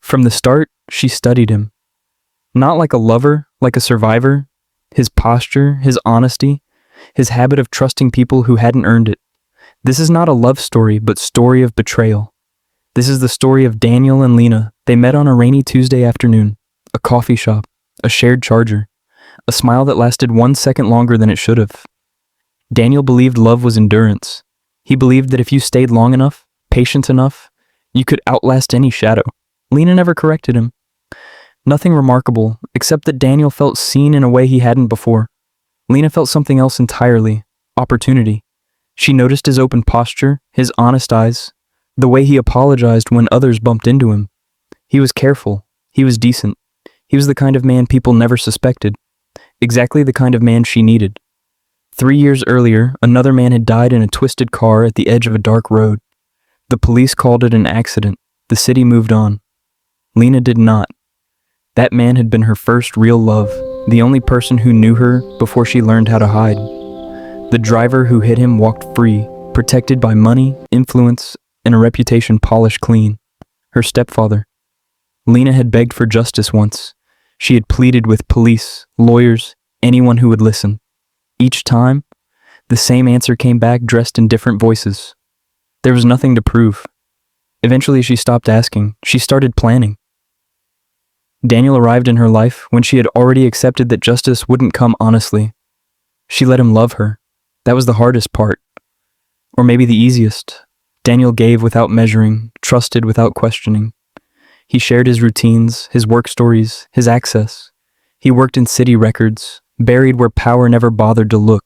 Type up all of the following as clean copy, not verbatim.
From the start, she studied him. Not like a lover, like a survivor. His posture, his honesty, his habit of trusting people who hadn't earned it. This is not a love story, but story of betrayal. This is the story of Daniel and Lena. They met on a rainy Tuesday afternoon. A coffee shop, a shared charger, a smile that lasted 1 second longer than it should have. Daniel believed love was endurance. He believed that if you stayed long enough, patient enough, you could outlast any shadow. Lena never corrected him. Nothing remarkable, except that Daniel felt seen in a way he hadn't before. Lena felt something else entirely, opportunity. She noticed his open posture, his honest eyes, the way he apologized when others bumped into him. He was careful. He was decent. He was the kind of man people never suspected. Exactly the kind of man she needed. 3 years earlier, another man had died in a twisted car at the edge of a dark road. The police called it an accident. The city moved on. Lena did not. That man had been her first real love, the only person who knew her before she learned how to hide. The driver who hit him walked free, protected by money, influence, and a reputation polished clean. Her stepfather. Lena had begged for justice once. She had pleaded with police, lawyers, anyone who would listen. Each time, the same answer came back dressed in different voices. There was nothing to prove. Eventually she stopped asking. She started planning. Daniel arrived in her life when she had already accepted that justice wouldn't come honestly. She let him love her. That was the hardest part. Or maybe the easiest. Daniel gave without measuring, trusted without questioning. He shared his routines, his work stories, his access. He worked in city records, buried where power never bothered to look.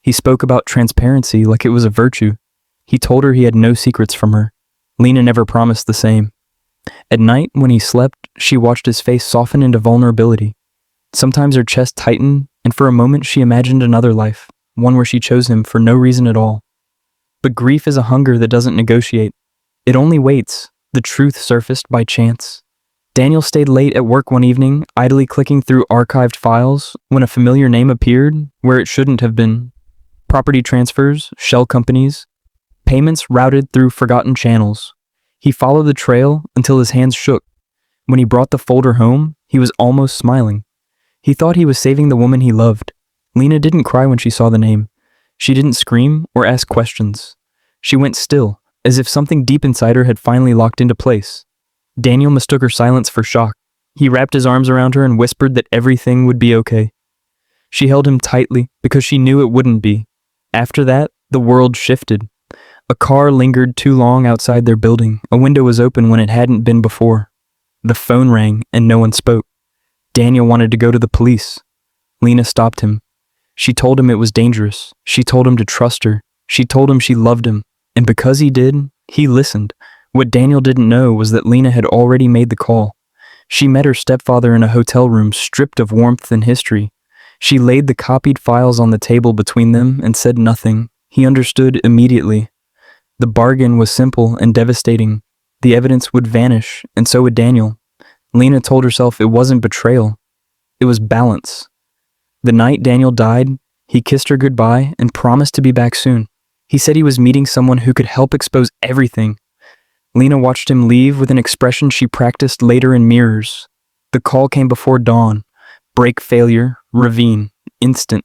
He spoke about transparency like it was a virtue. He told her he had no secrets from her. Lena never promised the same. At night, when he slept, she watched his face soften into vulnerability. Sometimes her chest tightened, and for a moment she imagined another life, one where she chose him for no reason at all. But grief is a hunger that doesn't negotiate. It only waits. The truth surfaced by chance. Daniel stayed late at work one evening, idly clicking through archived files, when a familiar name appeared where it shouldn't have been. Property transfers, shell companies, payments routed through forgotten channels. He followed the trail until his hands shook. When he brought the folder home, he was almost smiling. He thought he was saving the woman he loved. Lena didn't cry when she saw the name. She didn't scream or ask questions. She went still, as if something deep inside her had finally locked into place. Daniel mistook her silence for shock. He wrapped his arms around her and whispered that everything would be okay. She held him tightly because she knew it wouldn't be. After that, the world shifted. A car lingered too long outside their building. A window was open when it hadn't been before. The phone rang and no one spoke. Daniel wanted to go to the police. Lena stopped him. She told him it was dangerous. She told him to trust her. She told him she loved him. And because he did, he listened. What Daniel didn't know was that Lena had already made the call. She met her stepfather in a hotel room stripped of warmth and history. She laid the copied files on the table between them and said nothing. He understood immediately. The bargain was simple and devastating. The evidence would vanish, and so would Daniel. Lena told herself it wasn't betrayal. It was balance. The night Daniel died, he kissed her goodbye and promised to be back soon. He said he was meeting someone who could help expose everything. Lena watched him leave with an expression she practiced later in mirrors. The call came before dawn. Brake failure, ravine, instant.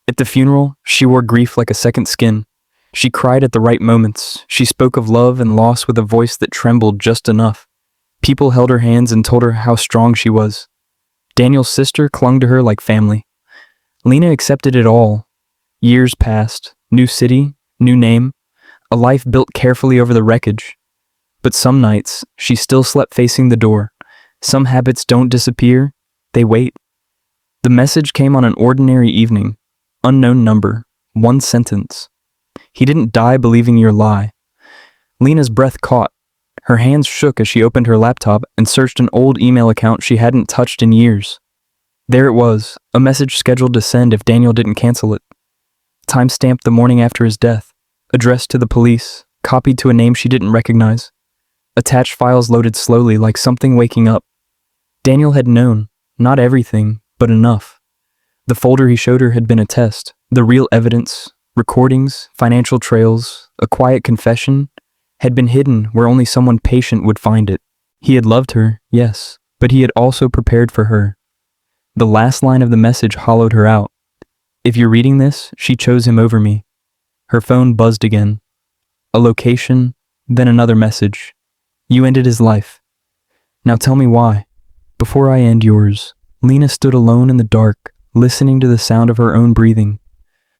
At the funeral, she wore grief like a second skin. She cried at the right moments. She spoke of love and loss with a voice that trembled just enough. People held her hands and told her how strong she was. Daniel's sister clung to her like family. Lena accepted it all. Years passed. New city, new name, a life built carefully over the wreckage. But some nights, she still slept facing the door. Some habits don't disappear, they wait. The message came on an ordinary evening. Unknown number, one sentence. He didn't die believing your lie. Lena's breath caught. Her hands shook as she opened her laptop and searched an old email account she hadn't touched in years. There it was, a message scheduled to send if Daniel didn't cancel it. Time-stamped the morning after his death, addressed to the police, copied to a name she didn't recognize. Attached files loaded slowly like something waking up. Daniel had known, not everything, but enough. The folder he showed her had been a test, the real evidence, recordings, financial trails, a quiet confession, had been hidden where only someone patient would find it. He had loved her, yes, but he had also prepared for her. The last line of the message hollowed her out. If you're reading this, she chose him over me. Her phone buzzed again. A location, then another message. You ended his life. Now tell me why. Before I end yours, Lena stood alone in the dark, listening to the sound of her own breathing.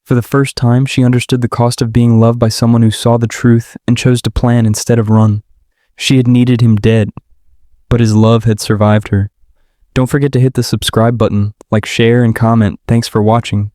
For the first time, she understood the cost of being loved by someone who saw the truth and chose to plan instead of run. She had needed him dead, but his love had survived her. Don't forget to hit the subscribe button, like, share, and comment. Thanks for watching.